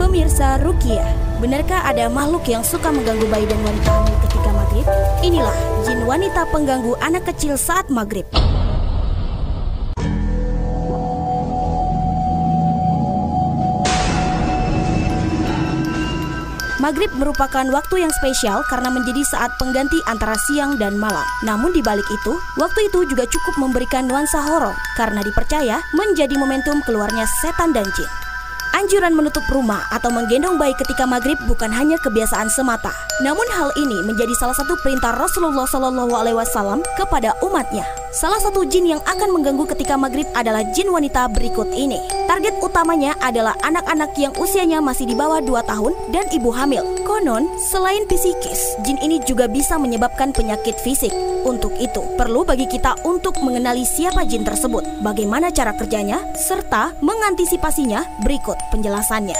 Pemirsa Rukiah, benarkah ada makhluk yang suka mengganggu bayi dan wanita hamil ketika maghrib? Inilah jin wanita pengganggu anak kecil saat maghrib. Maghrib merupakan waktu yang spesial karena menjadi saat pengganti antara siang dan malam. Namun di balik itu, waktu itu juga cukup memberikan nuansa horor karena dipercaya menjadi momentum keluarnya setan dan jin. Anjuran menutup rumah atau menggendong bayi ketika maghrib bukan hanya kebiasaan semata. Namun hal ini menjadi salah satu perintah Rasulullah SAW kepada umatnya. Salah satu jin yang akan mengganggu ketika maghrib adalah jin wanita berikut ini. Target utamanya adalah anak-anak yang usianya masih di bawah 2 tahun dan ibu hamil. Konon, selain psikis, jin ini juga bisa menyebabkan penyakit fisik. Untuk itu, perlu bagi kita untuk mengenali siapa jin tersebut, bagaimana cara kerjanya, serta mengantisipasinya. Berikut penjelasannya.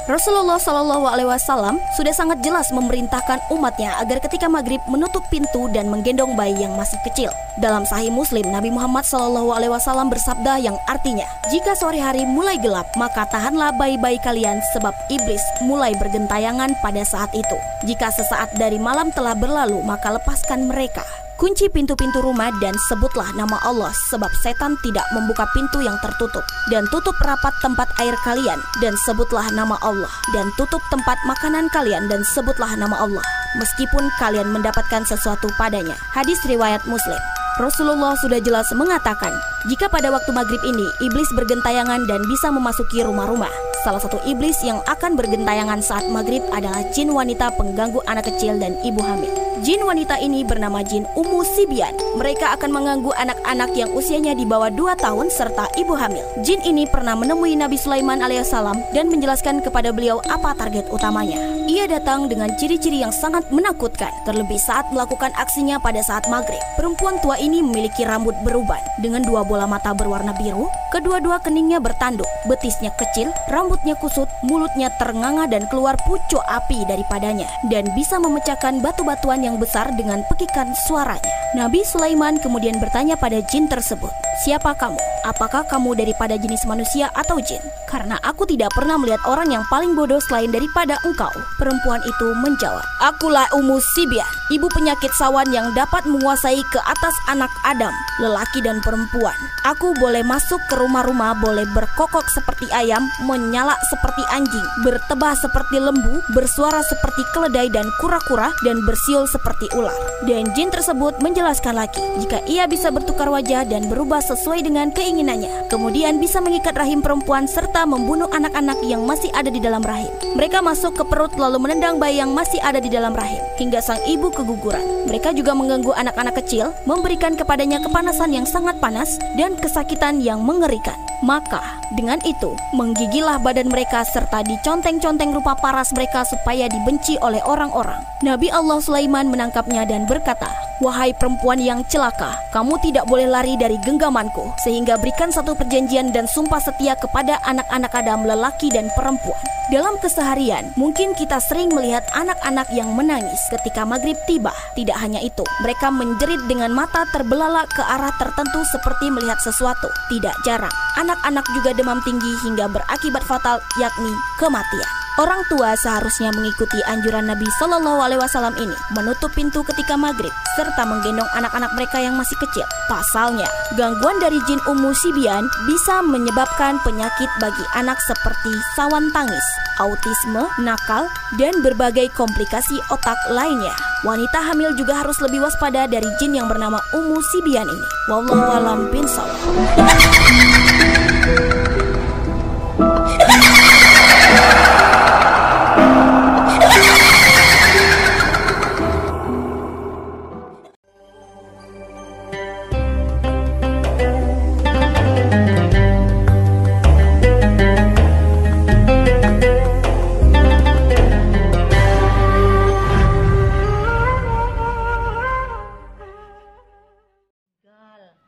Rasulullah SAW sudah sangat jelas memerintahkan umatnya agar ketika maghrib menutup pintu dan menggendong bayi yang masih kecil. Dalam Sahih Muslim, Nabi Muhammad SAW bersabda yang artinya, jika sore hari mulai gelap, maka tahanlah bayi-bayi kalian sebab iblis mulai bergentayangan pada saat itu. Jika sesaat dari malam telah berlalu, maka lepaskan mereka. Kunci pintu-pintu rumah dan sebutlah nama Allah sebab setan tidak membuka pintu yang tertutup. Dan tutup rapat tempat air kalian dan sebutlah nama Allah. Dan tutup tempat makanan kalian dan sebutlah nama Allah, meskipun kalian mendapatkan sesuatu padanya. Hadis riwayat Muslim. Rasulullah sudah jelas mengatakan, jika pada waktu maghrib ini iblis bergentayangan dan bisa memasuki rumah-rumah. Salah satu iblis yang akan bergentayangan saat maghrib adalah jin wanita pengganggu anak kecil dan ibu hamil. Jin wanita ini bernama jin Ummu Sibyan. Mereka akan mengganggu anak-anak yang usianya di bawah 2 tahun serta ibu hamil. Jin ini pernah menemui Nabi Sulaiman alaihissalam dan menjelaskan kepada beliau apa target utamanya. Ia datang dengan ciri-ciri yang sangat menakutkan, terlebih saat melakukan aksinya pada saat maghrib. Perempuan tua ini memiliki rambut beruban dengan 2 bola mata berwarna biru, kedua-dua keningnya bertanduk, betisnya kecil, rambutnya kusut, mulutnya ternganga dan keluar pucuk api daripadanya, dan bisa memecahkan batu-batuan yang besar dengan pekikan suaranya. Nabi Sulaiman kemudian bertanya pada jin tersebut, "Siapa kamu? Apakah kamu daripada jenis manusia atau jin? Karena aku tidak pernah melihat orang yang paling bodoh selain daripada engkau." Perempuan itu menjawab, "Akulah Ummu Sibyan, ibu penyakit sawan yang dapat menguasai ke atas anak Adam, lelaki dan perempuan. Aku boleh masuk ke rumah-rumah, boleh berkokok seperti ayam, menyala seperti anjing, bertebah seperti lembu, bersuara seperti keledai dan kura-kura, dan bersiul seperti ular." Dan jin tersebut menjelaskan lagi, jika ia bisa bertukar wajah dan berubah sesuai dengan keinginannya, kemudian bisa mengikat rahim perempuan serta membunuh anak-anak yang masih ada di dalam rahim. Mereka masuk ke perut lalu menendang bayi yang masih ada di dalam rahim hingga sang ibu keguguran. Mereka juga mengganggu anak-anak kecil, memberikan kepadanya kepanasan yang sangat panas dan kesakitan yang mengerikan. Maka dengan itu menggigilah badan mereka serta diconteng-conteng rupa paras mereka supaya dibenci oleh orang-orang. Nabi Allah Sulaiman menangkapnya dan berkata, "Wahai perempuan yang celaka, kamu tidak boleh lari dari genggamanku, sehingga berikan satu perjanjian dan sumpah setia kepada anak-anak Adam, lelaki dan perempuan." Dalam keseharian, mungkin kita sering melihat anak-anak yang menangis ketika maghrib tiba. Tidak hanya itu, mereka menjerit dengan mata terbelalak ke arah tertentu seperti melihat sesuatu. Tidak jarang, anak-anak juga demam tinggi hingga berakibat fatal, yakni kematian. Orang tua seharusnya mengikuti anjuran Nabi SAW ini, menutup pintu ketika maghrib, serta menggendong anak-anak mereka yang masih kecil. Pasalnya, gangguan dari jin Ummu Sibyan bisa menyebabkan penyakit bagi anak seperti sawan tangis, autisme, nakal, dan berbagai komplikasi otak lainnya. Wanita hamil juga harus lebih waspada dari jin yang bernama Ummu Sibyan ini. Wallahu a'lam bishawab.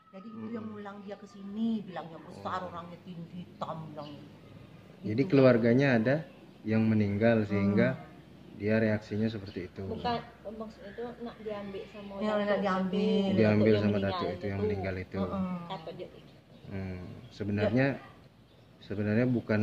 Jadi itu yang ngulang dia ke sini, bilangnya besar, orangnya tinggi, hitam, bilangnya. Jadi keluarganya ada yang meninggal sehingga dia reaksinya seperti itu. Bukan maksud itu nak diambil sama Ya, datuk nak diambil. itu, Diambil yang sama meninggal datuk itu yang meninggal itu. Kata dia. Sebenarnya bukan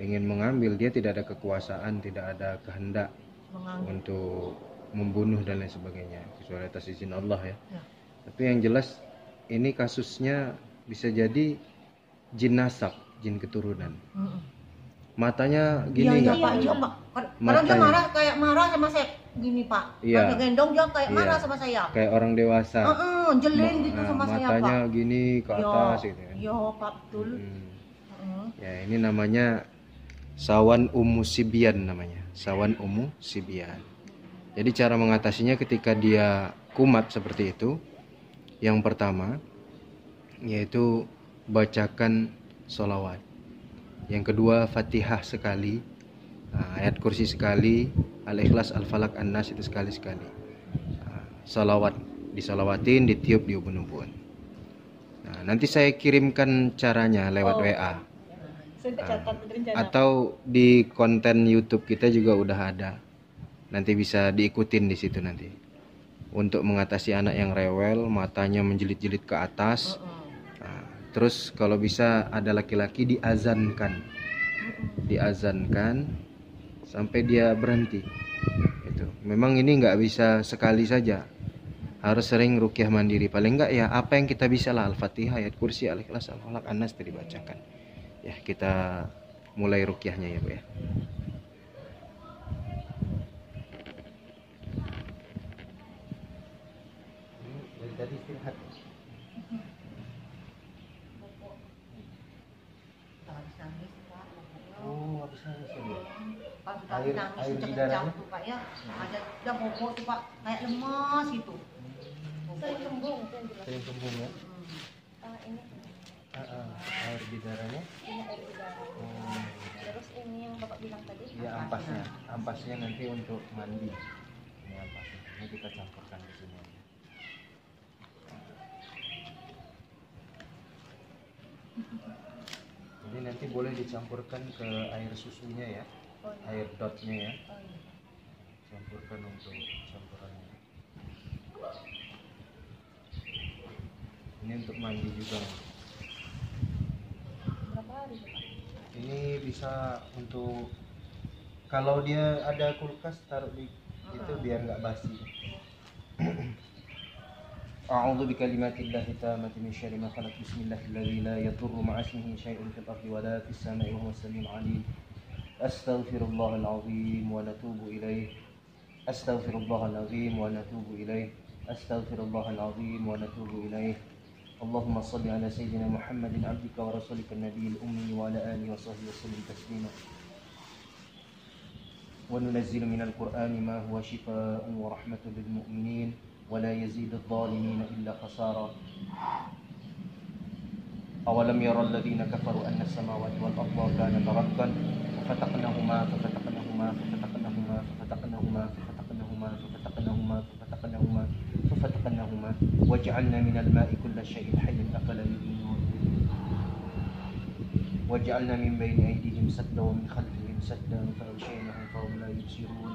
ingin mengambil, dia tidak ada kekuasaan, tidak ada kehendak mengambil. untuk membunuh dan lain sebagainya, kecuali atas izin Allah ya. Ya. Tapi yang jelas ini kasusnya bisa jadi jin nasab, jin keturunan. Matanya gini Iya nggak? Pak, iya Pak. Kadang dia Matanya. marah kayak marah sama saya gini Pak. Iya. Ada gendong dia kayak Iya. marah sama saya. Kayak orang dewasa. Jelek gitu sama saya Pak. Matanya gini ke atas gitu ya. Iya Pak, betul. Ya, ini namanya sawan ummu sibyan namanya. Sawan ummu sibyan. Jadi cara mengatasinya ketika dia kumat seperti itu, yang pertama yaitu bacakan sholawat. Yang kedua Fatihah sekali, ayat kursi sekali, Al-Ikhlas, Al-Falaq, An-Nas itu sekali-sekali. Sholawat, disolawatin, ditiup di ubun-ubun. Nah, nanti saya kirimkan caranya lewat WA. Saya catat rencana. Atau di konten YouTube kita juga udah ada. Nanti bisa diikutin di situ nanti. Untuk mengatasi anak yang rewel, matanya menjelit-jelit ke atas. Nah, terus kalau bisa ada laki-laki diazankan sampai dia berhenti. Itu. Memang ini nggak bisa sekali saja. Harus sering ruqyah mandiri. Paling enggak ya apa yang kita bisa lah, Al-Fatihah, ayat kursi, Al-Ikhlas, Al-Falaq, An-Nas itu dibacakan. Ya, kita mulai ruqyahnya ya, Bu ya. Dari tadi istirahat. Habis nangis Pak. Oh, habis nangis ya, Bu? Pas sudah Air- nangis air di kencang darahnya? tuh Pak ya. Ada udah bobok tuh Pak, kayak lemas gitu. Sering kembung, itu yang jelas. Sering kembung ya? Ini Air di darahnya? ini air di darah. Oh, Terus ini yang bapak bilang tadi. iya ampasnya nanti untuk mandi. Ini ampasnya, ini kita campurkan di sini. Jadi nanti boleh dicampurkan ke air susunya ya, air dotnya ya. Campurkan untuk campurannya. Ini untuk mandi juga. Berapa hari Pak? Ini bisa untuk kalau dia ada kulkas taruh di itu biar nggak basi. A'udzu bikalimatillahi tammati min syarri ma khalaq. Bismillahilladzi la yadurru ma'a ismihi syai'un fil ardi wa la fis sama'i wa huwas samiul 'alim. Astaghfirullahal 'azim wa natubu ilaih. Astaghfirullahal 'azim wa natubu ilaih. Astaghfirullahal 'azim wa natubu ilaih. اللهم صل على سيدنا محمد عبدك ورسولك النبي الأمي وعلى آله وصحبه وسلم تسليما وننزل من القرآن ما هو شفاء ورحمة للمؤمنين ولا يزيد الظالمين إلا خسارا أولم يرى الذين كفروا أن السماوات والأرض كانتا رتقا ففتقناهما وجعلنا من الماء كل شيء حي أفلا يؤمنون وجعلنا من بين أيديهم سدا ومن خلفهم سدا فأغشيناهم فهم لا يبصرون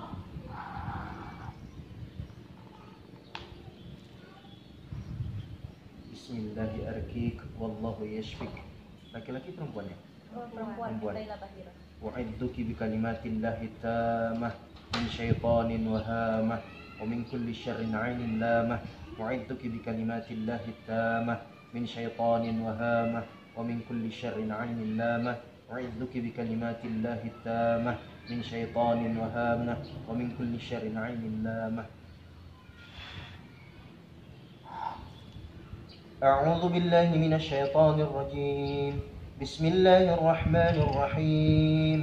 بسم الله أركيك والله يشفيك. Laki-laki perempuan ya? Perempuan. Perempuan. Laila Bahira. وأعذك بكلمات الله التامة من شيطان وهامة ومن كل شر عين لامة وأعذك بكلمات الله التامة من شيطان وهامة ومن كل شر عين لامة وأعذك بكلمات الله التامة من شيطان وهامة ومن كل شر عين لامة. أعوذ بالله من الشيطان الرجيم. بسم الله الرحمن الرحيم.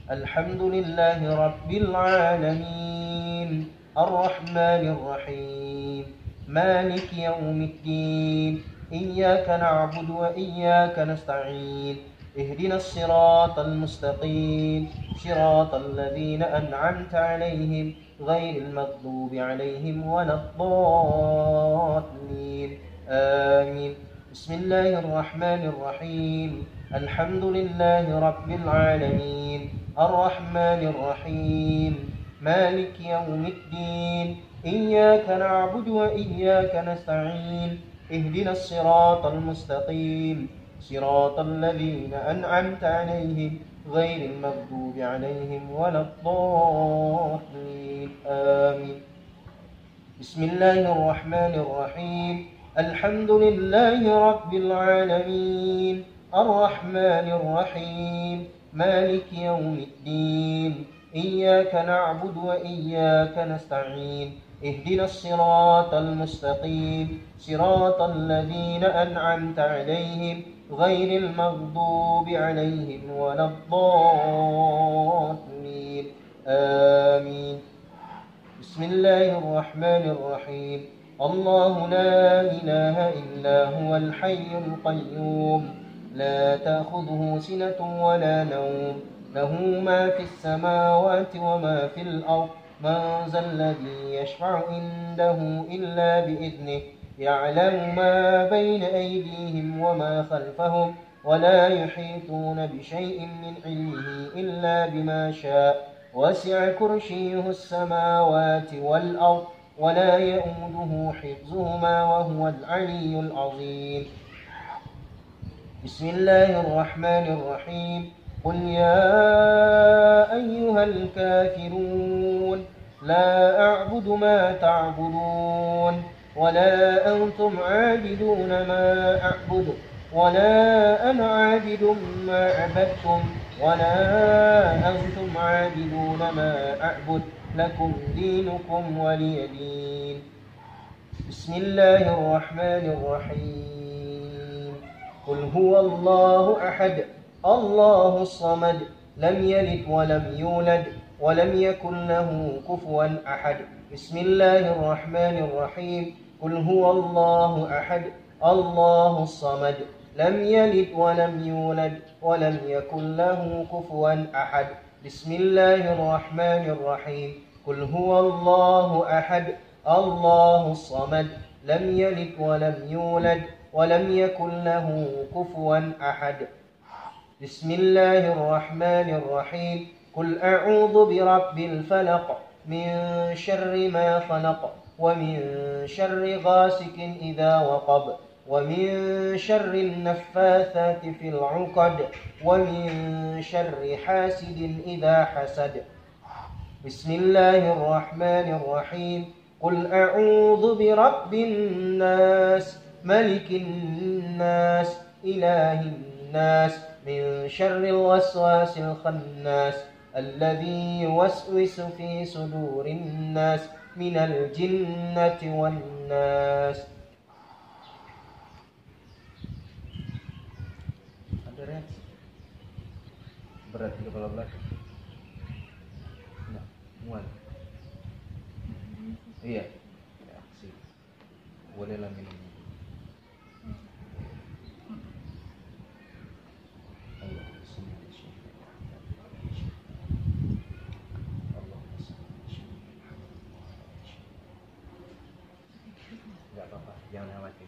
الحمد لله رب العالمين الرحمن الرحيم مالك يوم الدين إياك نعبد وإياك نستعين اهدنا الصراط المستقيم صراط الذين أنعمت عليهم غير المغضوب عليهم ولا الضالين آمين. بسم الله الرحمن الرحيم. الحمد لله رب العالمين الرحمن الرحيم مالك يوم الدين إياك نعبد وإياك نستعين اهدنا الصراط المستقيم صراط الذين أنعمت عليهم غير المغضوب عليهم ولا الضالين آمين. بسم الله الرحمن الرحيم. الحمد لله رب العالمين الرحمن الرحيم مالك يوم الدين إياك نعبد وإياك نستعين اهدنا الصراط المستقيم صراط الذين أنعمت عليهم غير المغضوب عليهم ولا الضالين آمين. بسم الله الرحمن الرحيم. الله لا إله إلا هو الحي القيوم لا تأخذه سنة ولا نوم له ما في السماوات وما في الأرض من ذا الذي يشفع عنده إلا بإذنه يعلم ما بين أيديهم وما خلفهم ولا يحيطون بشيء من علمه إلا بما شاء وسع كرسيه السماوات والأرض ولا يؤوده حفظهما وهو العلي العظيم. بسم الله الرحمن الرحيم. قل يا أيها الكافرون لا أعبد ما تعبدون ولا أنتم عابدون ما أعبد ولا أنا عابد ما عبدتم ولا أنتم عابدون ما أعبد لكم دينكم ولي دين. بسم الله الرحمن الرحيم. قل هو الله أحد الله الصمد لم يلد ولم يولد ولم يكن له كفوا أحد. بسم الله الرحمن الرحيم. قل هو الله أحد الله الصمد لم يلد ولم يولد ولم يكن له كفوا أحد. بسم الله الرحمن الرحيم. قل هو الله أحد الله الصمد لم يلد ولم يولد ولم يكن له كفوا أحد. بسم الله الرحمن الرحيم. قل أعوذ برب الفلق من شر ما خلق ومن شر غاسق إذا وقب ومن شر النفاثات في العقد ومن شر حاسد إذا حسد. بسم الله الرحمن الرحيم. قل أعوذ برب الناس ملك الناس إله الناس من شر الوسواس الخناس الذي يوسوس في صدور الناس من الجنة والناس. Ada reaksi? Berat di kepala belakang. Nah, mual. Iya, reaksi. Bolehlah minum. Jangan khawatir.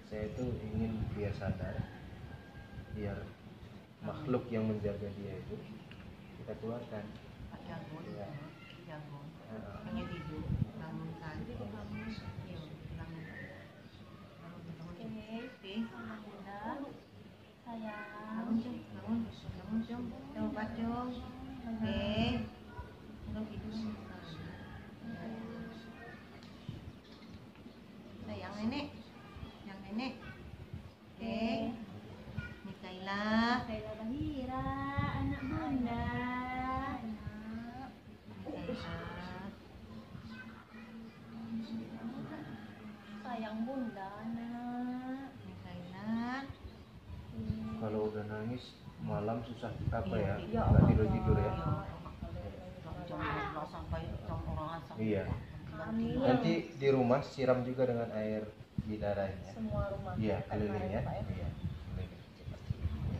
Saya itu ingin dia sadar, biar makhluk yang menjaga dia itu kita keluarkan. Jago, Ya. jago. Hanya tidur, bangunkan. Iya, bangunkan. Bangun, Cung. Coba Pacung. Belum tidur. Sayang nenek. Mikaela Bahira, anak bunda. Sayang bunda, anak. Mikaela. Kalau udah nangis malam susah apa ya? Iya. Nggak tidur ya? Jam 12 sampai jam orang asal. Iya. Amin. Nanti di rumah siram juga dengan air bidaranya. Semua rumah. Iya, kita keliling ya. kemarin, Pak, Iya, keliling. Iya.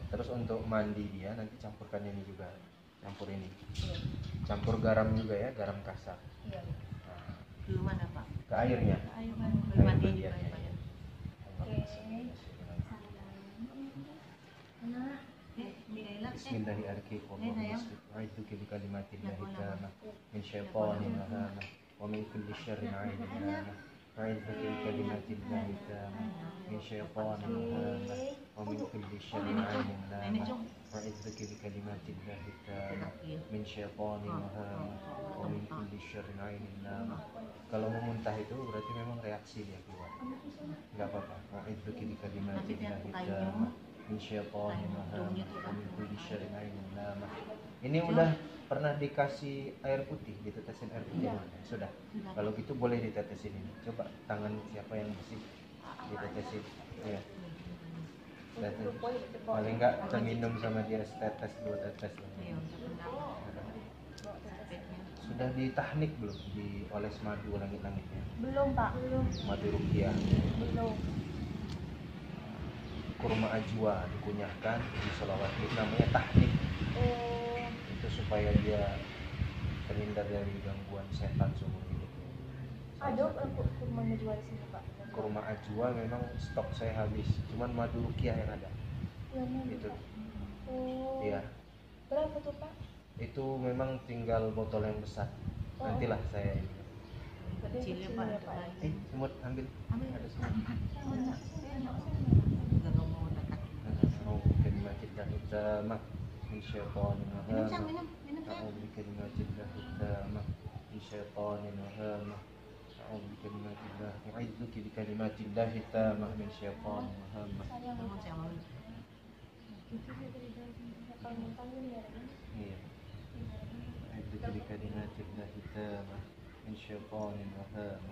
Terus untuk mandi dia nanti campurkan ini juga, campur ini, Iya. campur garam juga ya, garam kasar. Iya. Nah, Ke mana, Pak? ke airnya. Ayo mandi. Ke mandi Air juga. mandiannya, ya. Oke. Anak. Mikaela. Bismillahirrahmanirrahim. A'udzu bikalimatillahi tammah min syaitonir rajim wa min kulli syarrin 'ainin. أعوذ بكلمات الله التامة من شيطان الهامة ومن كل شر عين لامة أعوذ بكلمات الله التامة من شيطان الهامة ومن كل شر عين لامة. Kalau memuntah itu berarti memang reaksi dia keluar. Enggak apa-apa. A'udzu bikalimatillahi tammah min syaitonir rajim wa min kulli syarrin lamah. Ini udah pernah dikasih air putih, ditetesin air putih? Sudah. Kalau gitu boleh ditetesin ini. Coba tangan siapa yang bersih ditetesin. Ya. Paling enggak terminum sama dia setetes, 2 tetes. Sudah ditahnik belum? Dioles madu langit-langitnya? Belum Pak, belum. Madu rukiah. Belum. Kurma ajwa dikunyahkan, disolawat. Itu namanya tahnik. Oh, Itu supaya dia terhindar dari gangguan setan seumur hidup. ada kurma jual di sini Pak. Kurma ajwa memang stok saya habis. Cuman madu rukiah yang ada. Yang mana? Itu. Oh. Iya. Berapa tuh Pak? Itu memang tinggal botol yang besar. Nantilah saya ini. Kecilnya Pak, ada Semut ambil. Ada semut. Enggak mau dekat. أعوذ بكلمات الله التامة من شيطان الهامة أعوذ بكلمات الله التامة من شيطان الهامة أعوذ بكلمات الله أعوذ بكلمات الله التامة من شيطان الهامة. Teman saya mau Iya. أعوذ بكلمات الله التامة من شيطان الهامة.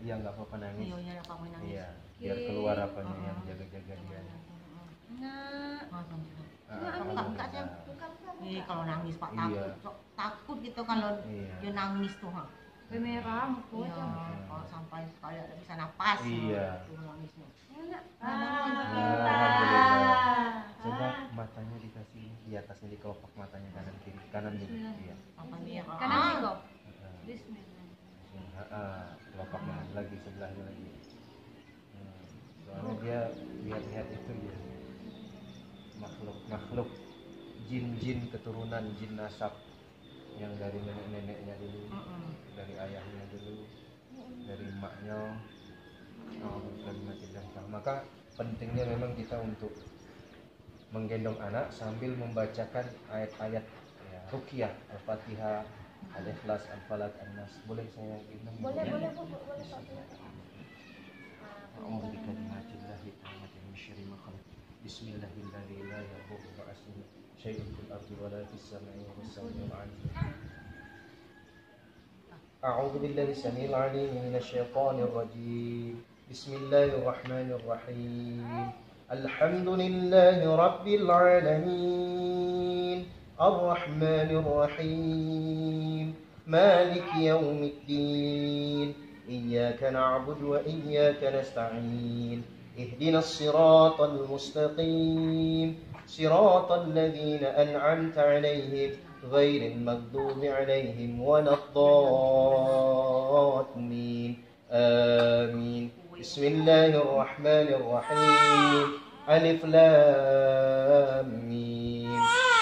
Iya nggak apa-apa nangis. Iya, biar keluar apanya yang jaga-jaga dia. Kalau nangis Pak Iya. takut gitu kalau Iya. dia nangis tuh. Merah, Iya, kalau sampai sekali ada bisa napas. Iya. Tuh nangisnya. Coba matanya dikasih di atasnya, di kelopak matanya kanan kiri, kanan dulu. Iya. Apa dia? Kanan sih kok. Kelopaknya lagi sebelahnya lagi. Soalnya dia lihat-lihat itu dia makhluk jin keturunan jin nasab yang dari nenek-neneknya dulu, dari ayahnya dulu, dari emaknya. Maka pentingnya memang kita untuk menggendong anak sambil membacakan ayat-ayat ya, ruqyah, Al-Fatihah, Al-Ikhlas, Al-Falaq, An-Nas. Boleh saya gendong? Boleh Pak. A'udzu bikalimatillahi tammati min syarri ma khalaq. Bismillahirrahmanirrahim. La yadurru ma'a ismihi syai'un fil ardi wa la fis sama'i wa huwas samiul 'alim. A'udzu billahi samil 'alim minasy syaithanir rajim. Bismillahirrahmanirrahim. Alhamdulillahi rabbil 'alamin. Ar-Rahmanir Rahim. Maliki yaumiddin. Iyyaka na'budu wa iyyaka nasta'in. Ihdinas siratal mustaqim. Siratal ladzina an'amta 'alaihim ghairil maghdubi 'alaihim waladdallin. Amin. Bismillahirrahmanirrahim. Alif lam mim.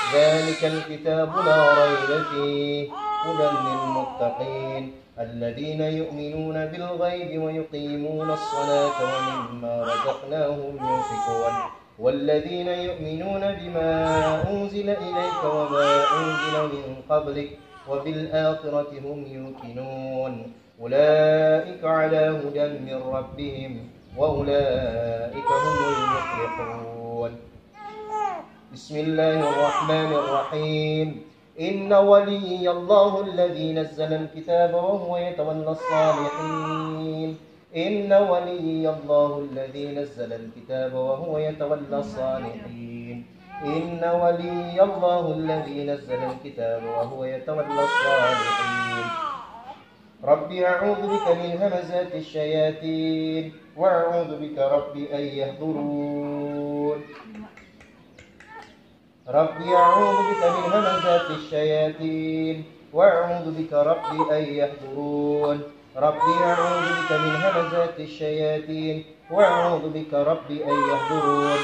Dzalikal kitabu la raiba fihi hudan lil muttaqin alladzina yu'minuna bil ghaibi wa yuqimuna as-salata wa mimma razaqnahum yunfiqun walladzina yu'minuna bima unzila ilayka wa ma unzila min qablik wa bil akhirati hum yuqinun ulaika ala hudan min rabbihim wa ulaika humul muflihun. Bismillahirrahmanirrahim. Inna waliyallahu alladhi nazzala al-kitaba wa huwa yatawalla as-salihin. Inna waliyallahu alladhi nazzala al-kitaba wa huwa yatawalla as-salihin. Inna waliyallahu alladhi nazzala al-kitaba wa huwa yatawalla as-salihin. Rabbi a'udzu bika min hamazati asy-syayatin wa a'udzu bika rabbi an yahdurun. Rabbi a'udzu bika min hamazati asy-syayatin wa a'udzu bika rabbi an yahdurun. Rabbi a'udzu bika min hamazati asy-syayatin wa a'udzu bika rabbi an yahdurun.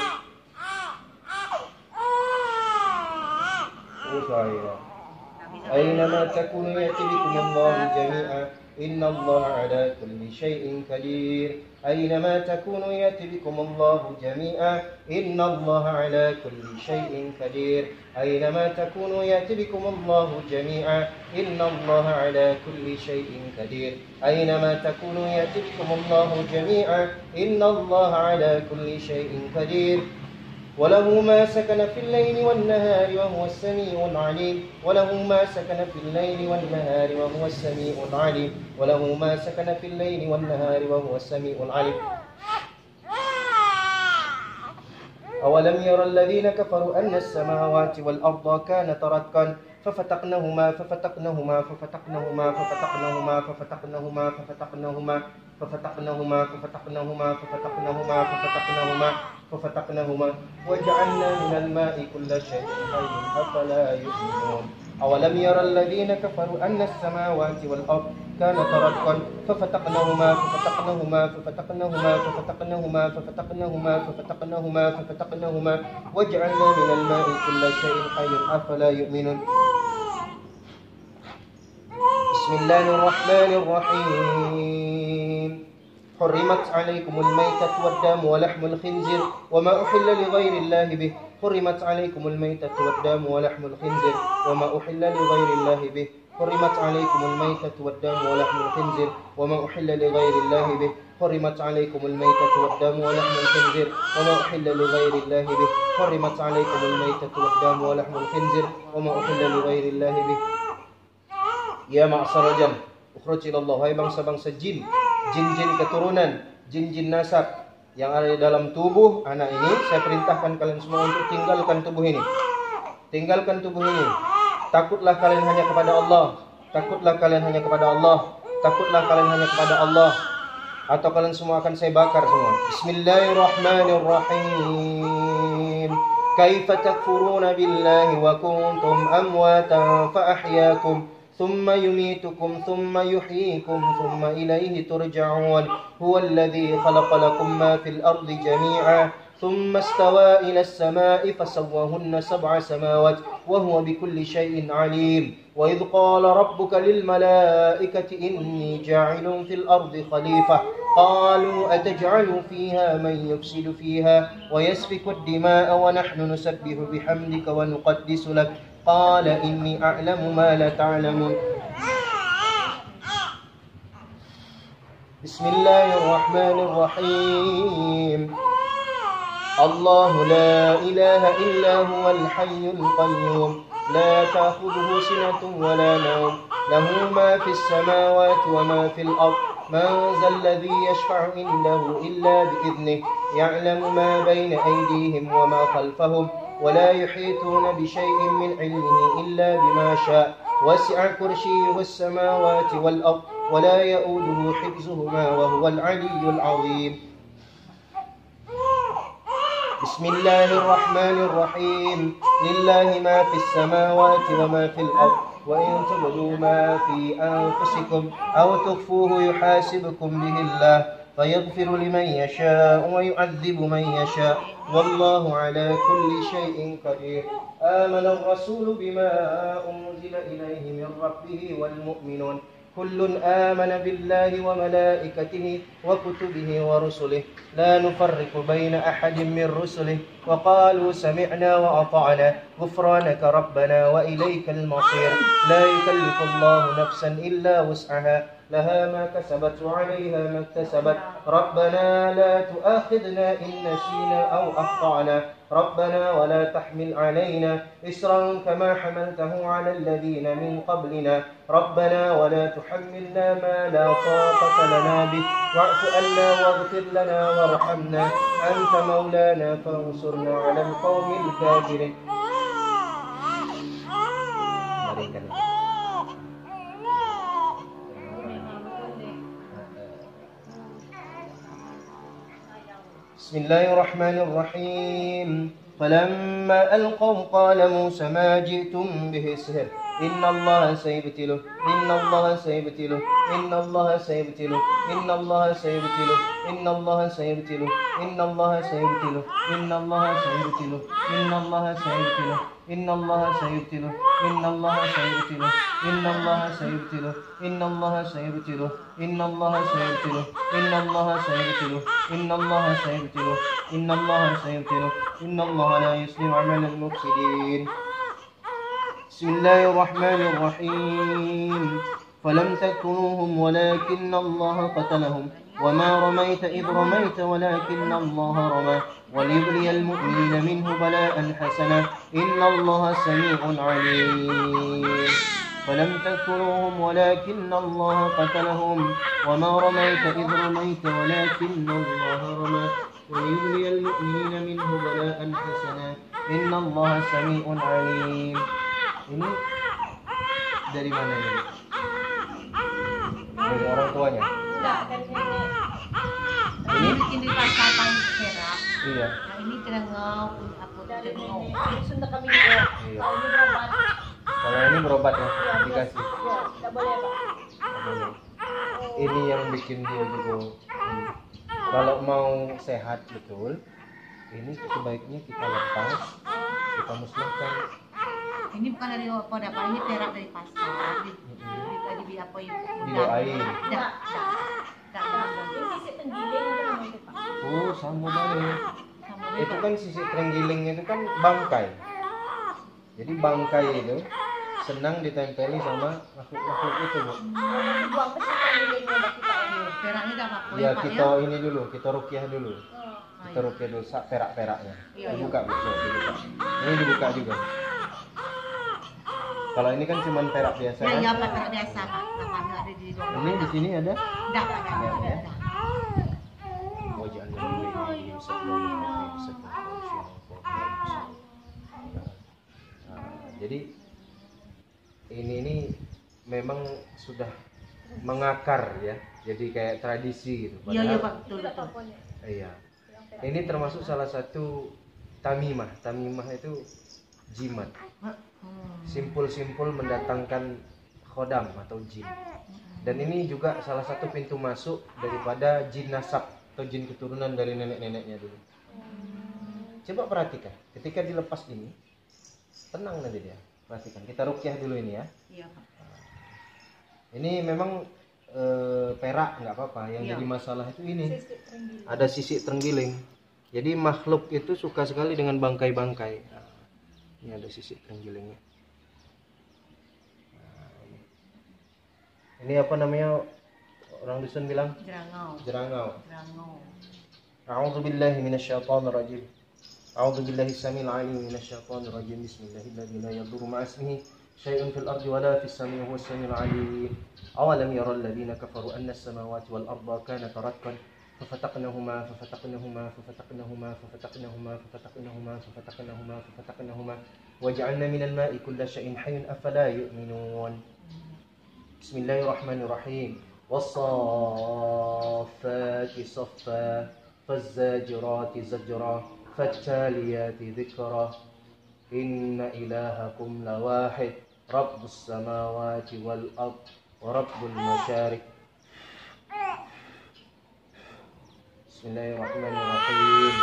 Aina ma takunu ya'ti bikum Allahu jami'a إن الله على كل شيء قدير أينما تكونوا يأتي بكم الله جميعا إن الله على كل شيء قدير أينما تكونوا يأتي بكم الله جميعا إن الله على كل شيء قدير أينما تكونوا يأتي بكم الله جميعا إن الله على كل شيء قدير وله ما سكن في الليل والنهار وهو السميع العليم وله ما سكن في الليل والنهار وهو السميع العليم وله ما سكن في الليل والنهار وهو السميع العليم أولم يرى الذين كفروا أن السماوات والأرض كانتا رتقا ففتقناهما ففتقناهما ففتقناهما ففتقناهما ففتقناهما ففتقناهما ففتقناهما ففتقناهما ففتقناهما ففتقناهما ففتقناهما وجعلنا من الماء كل شيء حي أفلا يؤمنون أولم يرى الذين كفروا أن السماوات والأرض كانتا رتقا ففتقناهما ففتقناهما ففتقناهما ففتقناهما ففتقناهما ففتقناهما ففتقناهما وجعلنا من الماء كل شيء حي أفلا يؤمنون بسم الله الرحمن الرحيم حرمت عليكم الميتة والدم ولحم الخنزير وما أحل لغير الله به حرمت عليكم الميتة والدم ولحم الخنزير وما أحل لغير الله به حرمت عليكم الميتة والدم ولحم الخنزير وما أحل لغير الله به حرمت عليكم الميتة والدم ولحم الخنزير وما أحل لغير الله به حرمت عليكم الميتة والدم ولحم الخنزير وما أحل لغير الله به Ya ma'asyar jam ukhruj ila Allah, hai bangsa-bangsa jin, jin-jin keturunan, jin-jin nasab yang ada di dalam tubuh anak ini, saya perintahkan kalian semua untuk tinggalkan tubuh ini. Tinggalkan tubuh ini. Takutlah kalian hanya kepada Allah. Takutlah kalian hanya kepada Allah. Takutlah kalian hanya kepada Allah. Atau kalian semua akan saya bakar semua. Bismillahirrahmanirrahim. Kaifa takfuruna billahi wa kuntum amwatan fa ahyaakum ثم يميتكم ثم يحييكم ثم إليه ترجعون هو الذي خلق لكم ما في الأرض جميعا ثم استوى إلى السماء فسواهن 7 سماوات وهو بكل شيء عليم وإذ قال ربك للملائكة إني جاعل في الأرض خليفة قالوا أتجعل فيها من يفسد فيها ويسفك الدماء ونحن نسبح بحمدك ونقدس لك قال إني أعلم ما لا تعلمون بسم الله الرحمن الرحيم الله لا إله إلا هو الحي القيوم لا تأخذه سنة ولا نوم له ما في السماوات وما في الأرض من ذا الذي يشفع عنده إلا بإذنه يعلم ما بين أيديهم وما خلفهم ولا يحيطون بشيء من علمه إلا بما شاء وسع كرسيه السماوات والأرض ولا يؤوده حفظهما وهو العلي العظيم بسم الله الرحمن الرحيم لله ما في السماوات وما في الأرض وإن تبدوا ما في أنفسكم أو تخفوه يحاسبكم به الله فيغفر لمن يشاء ويعذب من يشاء والله على كل شيء قدير آمن الرسول بما أنزل إليه من ربه والمؤمنون كل آمن بالله وملائكته وكتبه ورسله لا نفرق بين أحد من رسله وقالوا سمعنا وأطعنا غفرانك ربنا وإليك المصير لا يكلف الله نفسا إلا وسعها لها ما كسبت وعليها ما اكتسبت ربنا لا تؤاخذنا إن نسينا أو أخطأنا ربنا ولا تحمل علينا إسرا كما حملته على الذين من قبلنا ربنا ولا تحملنا ما لا طاقة لنا به واعف عنا واغفر لنا وارحمنا أنت مولانا فانصرنا على القوم الكافرين. بسم الله الرحمن الرحيم فلما ألقوا قال موسى ما جئتم به سحر innallaha sayubtiluh, innallaha sayubtiluh, innallaha sayubtiluh, innallaha sayubtiluh, innallaha sayubtiluh, innallaha sayubtiluh, innallaha sayubtiluh, innallaha sayubtiluh, innallaha sayubtiluh, innallaha sayubtiluh, innallaha sayubtiluh, innallaha sayubtiluh, innallaha sayubtiluh, innallaha sayubtiluh, innallaha sayubtiluh, innallaha sayubtiluh, innallaha la yuslihu 'amalal mufsidin. Bismillahirrahmanirrahim. فلم تقتلوهم ولكن الله قتلهم وما رميت إذ رميت ولكن الله رمى وليبلي المؤمنين منه بلاء حسنا إن الله سميع عليم فلم تقتلوهم ولكن الله قتلهم وما رميت إذ رميت ولكن الله رمى وليبلي المؤمنين منه بلاء حسنا إن الله سميع عليم. Ini dari mana ini? Dari orang tuanya? Enggak, dari nenek. Ini? Bikin di pasar Perak. Iya. Nah ini Cerengau, aku Dari Cerengau. nenek. Ini Sunda kami juga. Iya. Kalau ini berobat. Kalau ini berobat ya, dikasih. Ya, tidak boleh Pak. Nggak boleh. Ini yang bikin dia juga. Kalau mau sehat betul, ini sebaiknya kita lepas, kita musnahkan. Ini bukan dari apa apa, ini perak dari pasar. Di apa itu? Didoain. Enggak. Ini sisi tenggiling itu namanya Pak. Oh, sama banget. Sama Itu kan sisi terenggiling itu kan bangkai. Jadi bangkai itu senang ditempeli sama makhluk-makhluk itu, Bu. Buang ke sisi tenggilingnya Pak kita ini. Peraknya enggak apa-apa. Ya kita ini dulu, kita rukyah dulu. Oh. Kita rukyah dulu perak-peraknya. Iya, Dibuka, Bu. Tuh, dibuka. Ini dibuka juga. Kalau ini kan cuma perak biasa Ya, kan? iya perak biasa, Pak. Nama ada di doa. Ini di sini ada. Enggak, Pak. Enggak. Wajah Anda jadi ini memang sudah mengakar ya, jadi kayak tradisi gitu. Iya, Padahal- Pak, betul. Iya. Ini termasuk salah satu tamimah. Tamimah itu jimat. Simpul-simpul mendatangkan khodam atau jin. Dan ini juga salah satu pintu masuk daripada jin nasab atau jin keturunan dari nenek-neneknya dulu. Coba perhatikan, ketika dilepas ini, tenang nanti dia. Perhatikan, kita rukyah dulu ini ya. Iya, Pak. Ini memang perak nggak apa-apa. Yang Iya. jadi masalah itu ini. Sisi tenggiling. Ada sisik terenggiling. Jadi makhluk itu suka sekali dengan bangkai-bangkai. Nah, ini ada sisik terenggilingnya. Nah, ini apa namanya? Orang dusun bilang Cerengau. jerangau. Cerengau. A'udzu billahi minasyaitonir rajim. A'udzu billahi samil 'alim minasyaitonir rajim. Bismillahirrahmanirrahim. La yadurru ma'asmihi syai'un fil ardi wala fis samai wa huwas samiul 'alim. Awalam yaral ladzina kafaru anna as-samawati wal arda kanata ratqan ففتقناهما وجعلنا من الماء كل شيء حي أفلا يؤمنون بسم الله الرحمن الرحيم والصافات صفا فالزاجرات زجرا فالتاليات ذكرا إن إلهكم لواحد رب السماوات والأرض ورب المشارق بسم الله الرحمن الرحيم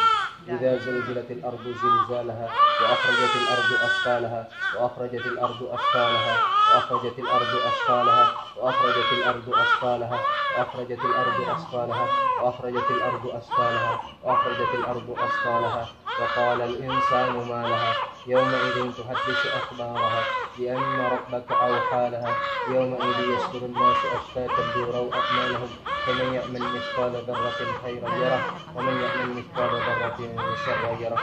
إذا زلزلت الأرض زلزالها وأخرجت الأرض أثقالها وأخرجت الأرض أثقالها وأخرجت الأرض أثقالها وأخرجت الأرض أثقالها وأخرجت الأرض أثقالها وأخرجت الأرض أثقالها وأخرجت الأرض أثقالها وقال الإنسان ما لها يومئذ تحدث أخبارها بأن ربك أوحى لها يومئذ يصدر الناس أشتاتا ليروا أعمالهم فمن يأمن مثقال ذرة خيرا يره ومن يأمن مثقال ذرة شرا يره.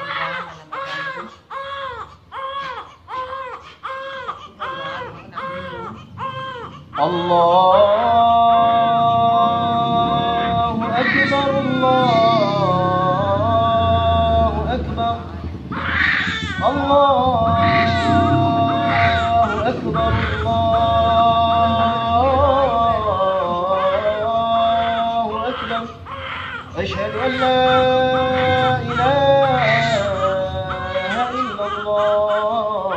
الله أكبر الله أكبر الله أكبر الله أكبر أشهد أن لا إله إلا الله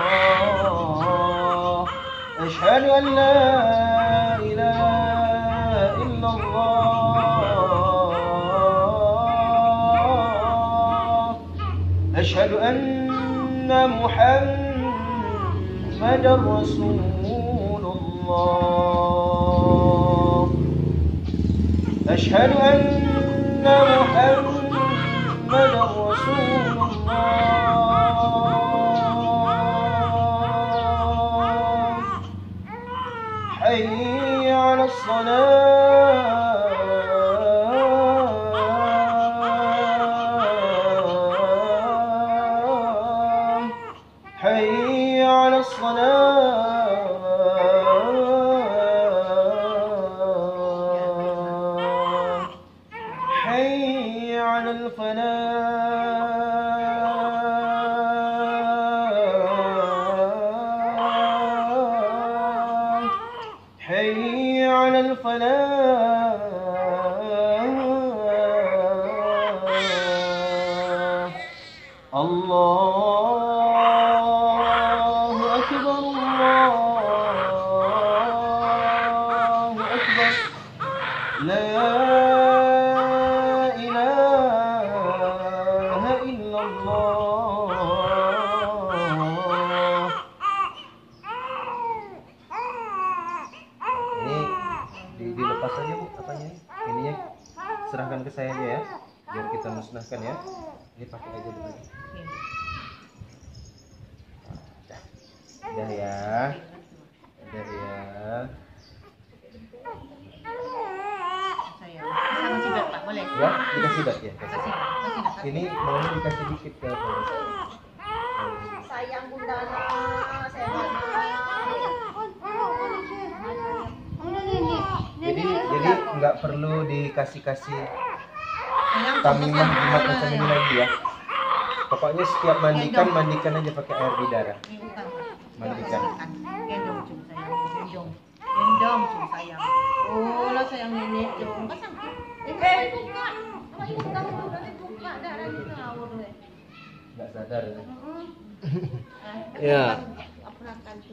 أن لا إله إلا الله أشهد أن محمدا رسول الله أشهد أن محمدا رسول الله حي على الصلاة حي على الصلاة حي على الفلاح حي على الفلاح الله أكبر الله أكبر لا إله إلا الله. Ini dilepas aja Bu katanya. Ininya serahkan ke saya aja ya, biar kita musnahkan ya. Ini pakai aja dulu. Udah ya. Udah ya. Sayang, sama sidat Pak, boleh? Ya, dikasih bat ya. Kasih, kasih. Ini maunya dikasih dikit ke apa? Sayang Bunda sayang. Jadi nggak perlu dikasih Sayang, tamimah fokus jimat ya. macam ini lagi ya. Pokoknya setiap mandikan aja pakai air bidara. Ini bukan, Pak. Mandikan. Gendong cum sayang, gendong. Gendong cum sayang. Oh lah sayang nenek cum. Pasang. Buka. Ayo buka, udah buka dah lagi ngawur deh. Nggak sadar. Ya.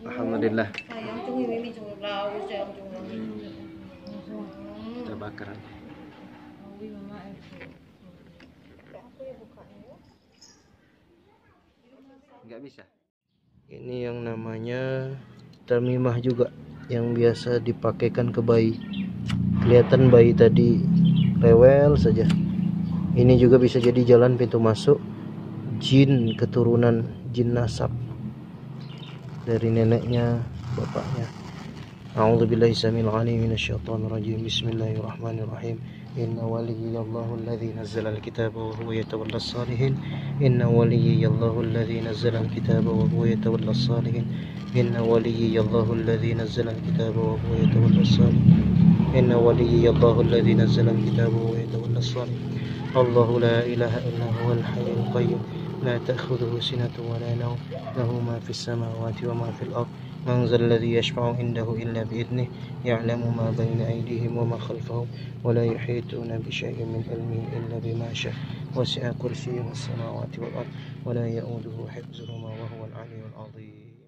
Alhamdulillah. Sayang cum ini cum laus sayang cum. Kita bakar. Nggak bisa. Ini yang namanya tamimah juga, yang biasa dipakaikan ke bayi. Kelihatan bayi tadi rewel saja. Ini juga bisa jadi jalan pintu masuk jin keturunan jin nasab dari neneknya, bapaknya. A'udzubillahi samil alim minasyaitonir rajim. Bismillahirrahmanirrahim. Inna waliyallahu alladzi nazzala al-kitaba wa huwa yatawallas salihin. Inna waliyallahu alladzi nazzala al-kitaba wa huwa yatawallas salihin. Inna waliyallahu alladzi nazzala al-kitaba wa huwa yatawallas salihin. Inna waliyallahu alladzi nazzala al-kitaba wa huwa yatawallas salihin. Allahu la ilaha illa huwal hayyul qayyum la ta'khudhuhu sinatun wa la nawm lahu ma fis samawati wa ma fil ardh. من ذا الذي يشفع عنده إلا بإذنه يعلم ما بين أيديهم وما خلفهم ولا يحيطون بشيء من علمه إلا بما شاء وسع كرسيه السماوات والأرض ولا يؤوده حفظهما وهو العلي العظيم.